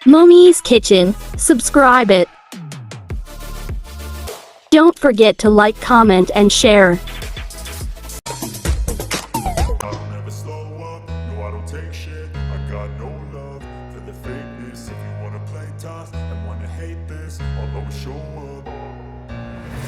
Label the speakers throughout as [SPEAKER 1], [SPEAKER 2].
[SPEAKER 1] Mommy's Kitchen. Subscribe it. Don't forget to like, comment, and share.
[SPEAKER 2] I don't ever slow up, no I don't take shit. I got no love for the fakeness. If you wanna play tough and wanna hate this, I'll always show up.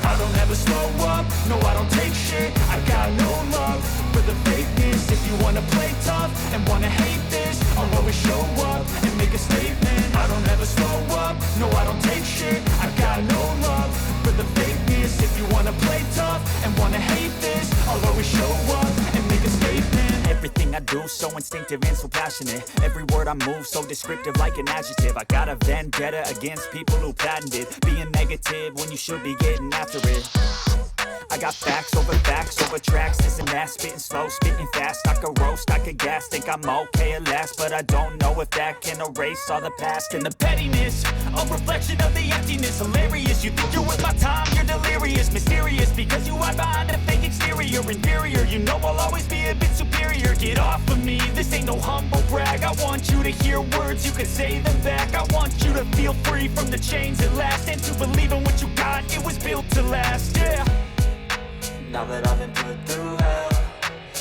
[SPEAKER 2] I don't ever slow up, no I don't take shit. I got no love for the fakeness. If you wanna play tough and wanna hate this, I'll always show up and make a statement. I don't ever slow up, no I don't take shit. I got no love for the fakeness. If you wanna play tough and wanna hate this, I'll always show up and make a statement.
[SPEAKER 3] Everything I do so instinctive and so passionate. Every word I move so descriptive like an adjective. I got a vendetta against people who patented being negative when you should be getting after it. I got facts over tracks. This and that, spitting slow, spitting fast. I could roast, I could gas, think I'm okay at last, but I don't know if that can erase all the past. And the pettiness, a reflection of the emptiness. Hilarious, you think you're worth my time, you're delirious. Mysterious, because you hide behind a fake exterior. Inferior, you know I'll always be a bit superior. Get off of me, this ain't no humble brag. I want you to hear words, you can say them back. I want you to feel free from the chains at last, and to believe in what you got, it was built to last, yeah.
[SPEAKER 4] Now that I've been put through hell,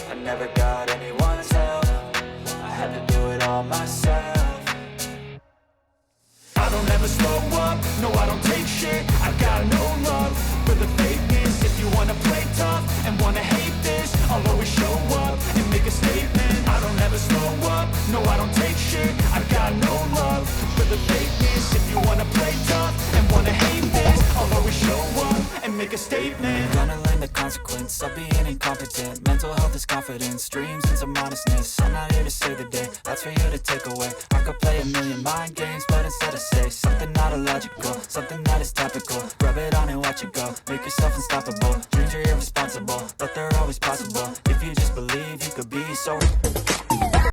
[SPEAKER 4] I never got anyone's help. I had to do it all myself.
[SPEAKER 2] I don't ever slow up, no I don't take shit. I got no love for the fakeness. If you wanna play tough and wanna hate this, I'll always show up and make a statement. I don't ever slow up, no I don't take shit. I got no love for the fakeness. If you wanna play tough and wanna hate this, I'll always show up and make a statement.
[SPEAKER 4] Gonna learn the consequence of being incompetent. Mental health is confidence, dreams and some modestness. I'm not here to save the day, that's for you to take away. I could play a million mind games, but instead I say something not illogical, something that is topical. Rub it on and watch it go, make yourself unstoppable. Dreams are irresponsible, but they're always possible. If you just believe, you could be so